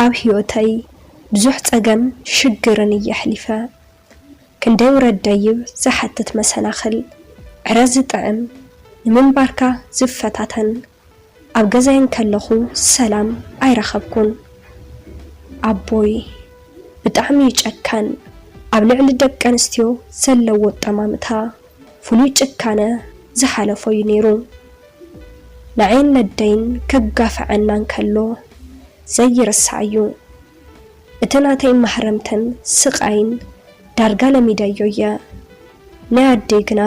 ኣብ ህይወተይ ብዙሕ ፀገም ሽግርን እየሕሊፈ ክንደይ ውረደይብ ዝሓትት መሰናኽል ዕረ ዝጥዕም ንምንባርካ ዝፈታተን ኣብ ገዛይን ከለኹ ሰላም ኣይረኸብኩን ኣቦይ ብጣዕሚ ጨካን ኣብ ልዕሊ ደቂ ኣንስትዮ ዘለዎ ጠማምታ ፍሉይ ጭካነ ዝሓለፎ እዩ ነይሩ ንዓይን ነደይን ከጋፍዐናን ከሎ ዘይርሳዕ እዩ እቲ ናተይ ማሕረምትን ስቃይን ዳርጋ ለሚደዮ እየ ናይ ኣደይ ግና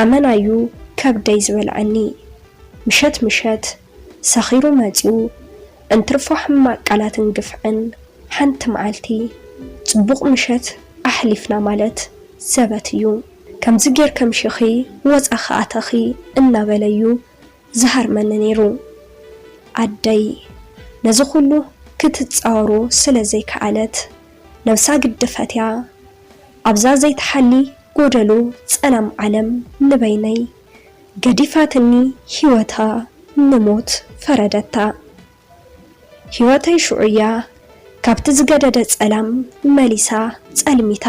ኣመናዩ ከብደይ ዝበልዐኒ ምሸት ሰኺሩ መፂኡ እንትርፎ ሕማቅ ቃላትን ግፍዕን ሓንቲ መዓልቲ ጽቡቕ ምሸት ኣሕሊፍና ማለት ዘበት እዩ ከምዚ ጌርካ ምሽኺ ወፃኺ ኣተኺ እናበለዩ ዝሃርመኒ ነይሩ ኣደይ ነዚ ኩሉ ክትፃወሩ ስለ ዘይከኣለት ነብሳ ግድፈት እያ ኣብዛ ዘይተሓሊ ጎደሎ ፀላም ዓለም ንበይነይ ገዲፋትኒ ህይወታ ንሞት ፈረደታ ህይወተይ ሽዑያ ካብቲ ዝገደደ ፀላም መሊሳ ፀልሚታ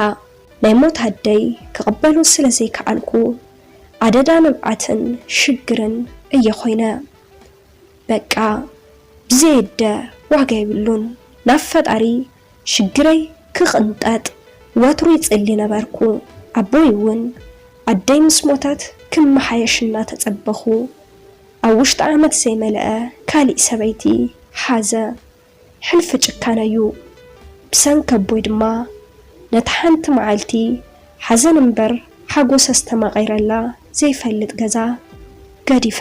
ናይ ሞት ኣደይ ክቕበሉ ስለ ዘይከኣልኩ ኣደዳ ንብዓትን ሽግርን እየ ኾይነ በቃ ብዘየደ ዋጋ ይብሉን ናብ ፈጣሪ ሽግረይ ክቕንጠጥ ወትሩ ይጽሊ ነበርኩ ኣቦይ እውን ኣደይ ምስ ሞተት ክመሓየሽ እናተጸበኹ ኣብ ውሽጢ ዓመት ዘይመልአ ካሊእ ሰበይቲ ሓዘ ሕልፊ ጭካነ እዩ ብሰንኪ ኣቦይ ድማ ነቲ ሓንቲ መዓልቲ ሓዘን እምበር ሓጎስ ዝተመቐይረላ ዘይፈልጥ ገዛ ገዲፈ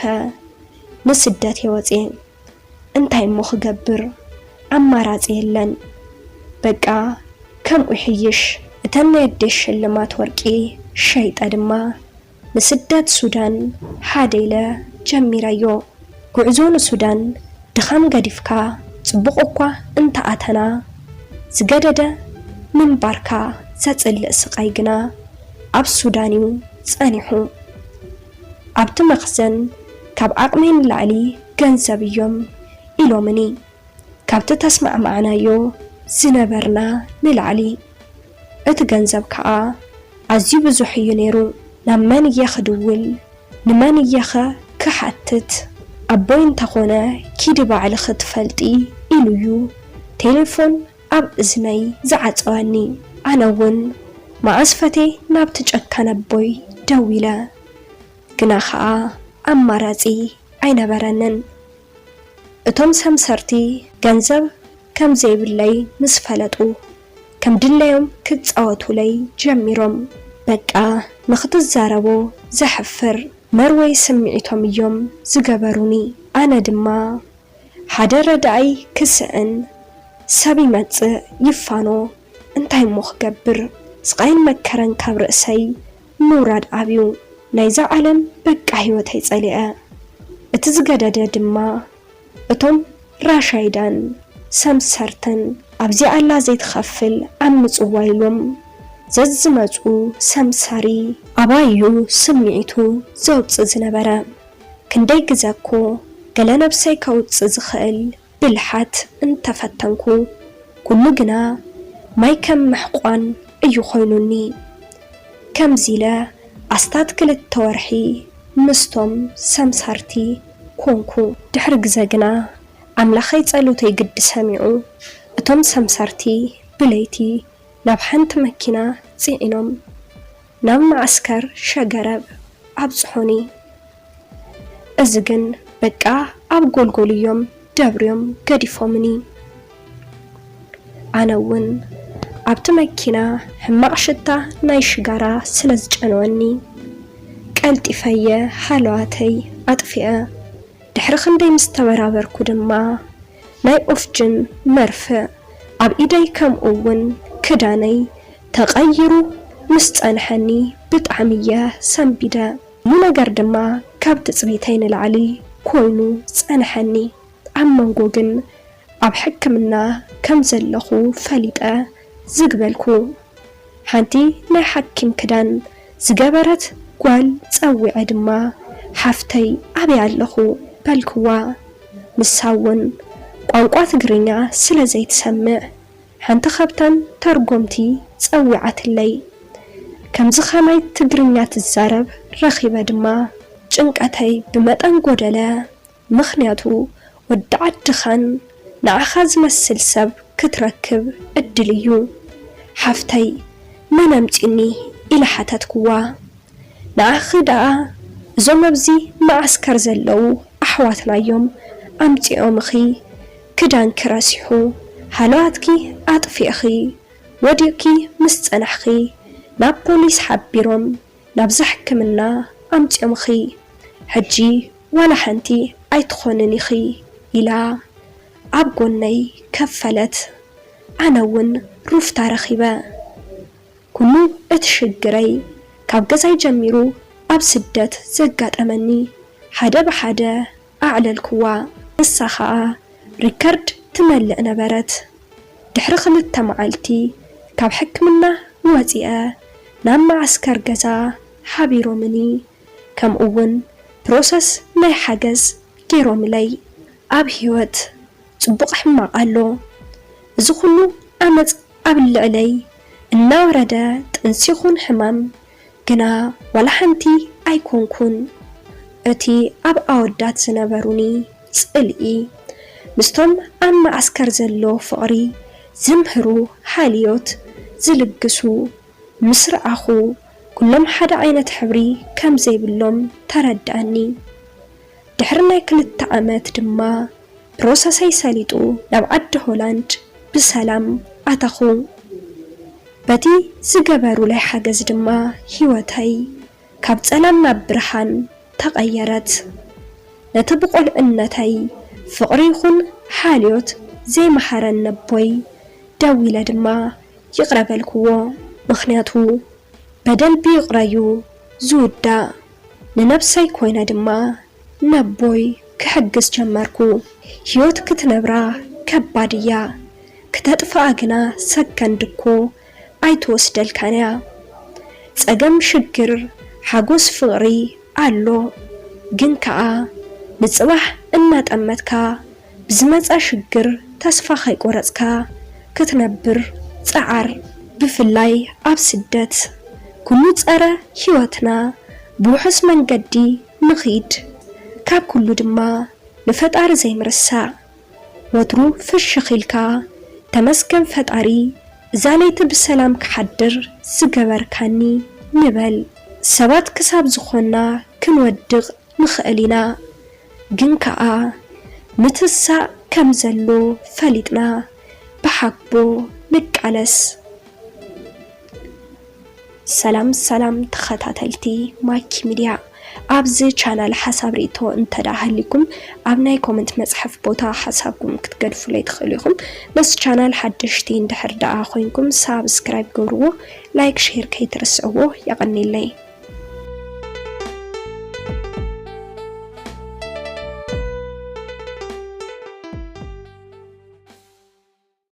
ንስደት የወፅየ እንታይ እሞ ክገብር ኣማራፂ የለን በቃ ከምኡ ይሕይሽ እተን ናይ ኣደይ ሽልማት ወርቂ ሸይጠ ድማ ንስደት ሱዳን ሓደ ኢለ ጀሚረዮ ጉዕዞ ንሱዳን ድኻም ገዲፍካ ጽቡቕ እኳ እንተኣተና ዝገደደ ምንባርካ ዘጽልእ ስቃይ ግና ኣብ ሱዳን እዩ ጸኒሑ ኣብቲ መኽዘን ካብ ዓቕመይ ንላዕሊ ገንዘብ እዮም ኢሎምኒ ካብቲ ተስማዕማዕናዮ ዝነበርና ንላዕሊ እቲ ገንዘብ ከዓ ኣዝዩ ብዙሕ እዩ ነይሩ ናብ መን እየ ክድውል ንመን እየ ክሓትት ኣቦይ እንተኾነ ኪድ ባዕሊ ክትፈልጢ ኢሉዩ ቴሌፎን ኣብ እዝነይ ዝዓፀወኒ ኣነ እውን ማዓስፈቴ ናብቲ ጨካነ ኣቦይ ደው ኢለ ግና ከዓ ኣማራፂ ኣይነበረንን እቶም ሰምሰርቲ ገንዘብ ከም ዘይብለይ ምስ ፈለጡ ከም ድለዮም ክትፃወቱለይ ጀሚሮም በቃ ንኽትዛረቦ ዘሕፍር መርወይ ስምዒቶም እዮም ዝገበሩኒ ኣነ ድማ ሓደ ረዳኣይ ክስዕን ሰብ ይመፅእ ይፋኖ እንታይ እሞ ክገብር ስቃይን መከረን ካብ ርእሰይ ምውራድ ኣብዩ ናይዛ ዓለም በቃ ህይወተይ ፀሊአ እቲ ዝገደደ ድማ እቶም ራሻይዳን ሰምሰርተን ኣብዚ ኣላ ዘይትኸፍል ኣብ ምጽዋ ኢሎም ዘዝመፁ ሰምሰሪ ኣባዩ ስምዒቱ ዘውፅእ ዝነበረ ክንደይ ግዘኮ ገለ ነብሰይ ከውፅእ ዝኽእል ብልሓት እንተፈተንኩ ኩሉ ግና ማይ ከም ምሕቋን እዩ ኾይኑኒ ከምዚ ኢለ ኣስታት 2 ወርሒ ምስቶም ሰምሰርቲ ኮንኩ ድሕሪ ግዜ ግና ኣምላኸይ ጸሎተይ ግዲ ሰሚዑ እቶም ሰምሰርቲ ብለይቲ ናብ ሓንቲ መኪና ጽዒኖም ናብ ማዕስከር ሸገረብ ኣብጽሑኒ እዚ ግን በቃ ኣብ ጎልጎል እዮም ደብርዮም ገዲፎምኒ ኣነ እውን ኣብቲ መኪና ሕማቕ ሽታ ናይ ሽጋራ ስለ ዝጨነወኒ ቀልጢፈየ ሃለዋተይ ኣጥፊአ ድሕሪ ክንደይ ምስ ተበራበርኩ ድማ ናይ ኦፍጅን መርፍእ ኣብ ኢደይ ከምኡ እውን ክዳነይ ተቐይሩ ምስ ጸንሐኒ ብጣዕሚ እየ ሰንቢደ ነገር ድማ ካብ ትጽቢተይ ንላዕሊ ኮይኑ ጸንሐኒ ኣብ መንጎ ግን ኣብ ሕክምና ከም ዘለኹ ፈሊጠ ዝግበልኩ ሓንቲ ናይ ሓኪም ክዳን ዝገበረት ጓል ጸዊዐ ድማ ሓፍተይ ኣበይ ኣለኹ በልክዋ ንሳውን ቋንቋ ትግርኛ ስለ ዘይትሰምዕ ሓንቲ ኸብተን ተርጎምቲ ፀዊዓትለይ ከምዚ ኸማይ ትግርኛ ትዛረብ ረኺበ ድማ ጭንቀተይ ብመጠን ጎደለ ምኽንያቱ ወዲ ዓድኻን ንዓኻ ዝመስል ሰብ ክትረክብ እድል እዩ ሓፍተይ መን ኣምፂኒ ኢላ ሓተትክዋ ንዓኺ ደኣ እዞም ኣብዚ ማዓስከር ዘለው ኣሕዋትና እዮም ኣምፂኦምኺ ክዳንኪ ረሲሑ ሃለዋትኪ ኣጥፊእኺ ወዲቕኪ ምስ ፀናሕኺ ናብ ፖሊስ ሓቢሮም ናብዚ ሕክምና ኣምፂኦምኺ ሕጂ ዋላ ሓንቲ ኣይትኾንን ኢኺ ኢላ ኣብ ጎነይ ከፈለት ኣነ እውን ሩፍታ ረኺበ ኩሉ እቲ ሽግረይ ካብ ገዛይ ጀሚሩ ኣብ ስደት ዘጋጠመኒ ሓደ ብሓደ ኣዕለልክዋ ንሳ ኸኣ ሪከርድ ትመልእ ነበረት ድሕሪ 2 መዓልቲ ካብ ሕክምና ወፂአ ናብ ማዓስከር ገዛ ሓቢሮምኒ ከምኡ እውን ፕሮሰስ ናይ ሓገዝ ገይሮምለይ ኣብ ህይወት ጽቡቕ ሕማቕ ኣሎ እዚ ኩሉ ዓመፅ ኣብ ልዕለይ እናወረደ ጥንሲኹን ሕማም ግና ዋላ ሓንቲ ኣይኮንኩን እቲ ኣብ ኣወዳት ዝነበሩኒ ጽልኢ ምስቶም ኣብ ማዓስከር ዘሎ ፍቕሪ ዝምህሩ ሓልዮት ዝልግሱ ምስ ረኣኹ ኩሎም ሓደ ዓይነት ሕብሪ ከም ዘይብሎም ተረዳእኒ ድሕሪ ናይ 2 ዓመት ድማ ፕሮሰሰይ ሰሊጡ ናብ ዓዲ ሆላንድ ብሰላም ኣተኹ በቲ ዝገበሩለይ ሓገዝ ድማ ህይወተይ ካብ ጸላም ናብ ብርሃን ተቐየረት ነቲ ብቆልዕነተይ ፍቕሪ ይኹን ሓልዮት ዘይመሓረን ነቦይ ደው ኢለ ድማ ይቕረበልክዎ ምኽንያቱ በደል ቢይቕረዩ ዝውዳእ ንነብሰይ ኮይነ ድማ ነቦይ ክሕግዝ ጀመርኩ ህይወት ክትነብራ ከባድ እያ ክተጥፍኣ ግና ሰከንድ እኮ ኣይትወስደልካንያ ፀገም ሽግር ሓጎስ ፍቕሪ ኣሎ ግን ከኣ ንፅባሕ እናጠመትካ ብዝመፃ ሽግር ተስፋ ከይቆረፅካ ክትነብር ፃዓር ብፍላይ ኣብ ስደት ኩሉ ፀረ ህይወትና ብውሑስ መንገዲ ንኺድ ካብ ኩሉ ድማ ንፈጣሪ ዘይምርሳዕ ወትሩ ፍሽኽ ኢልካ ተመስገን ፈጣሪ እዛ ለይቲ ብሰላም ክሓድር ዝገበርካኒ ንበል ሰባት ክሳብ ዝኾና ክንወድቕ ንኽእል ኢና ግን ከኣ ምትሳእ ከም ዘሎ ፈሊጥና ብሓቅቦ ንቃለስ ሰላም ተኸታተልቲ ማኪ ሚድያ ኣብዚ ቻናል ሓሳብ ርእቶ እንተዳሃሊኩም ኣብ ናይ ኮመንት መጽሐፍ ቦታ ሓሳብኩም ክትገድፉለይ ትኽእሉ ኢኹም ነስ ቻናል ሓድሽቲ እንድሕር ደኣ ኮይንኩም ሳብስክራይብ ገብርዎ ላይክ ሼር ከይትርስዕዎ ይቐኒለይ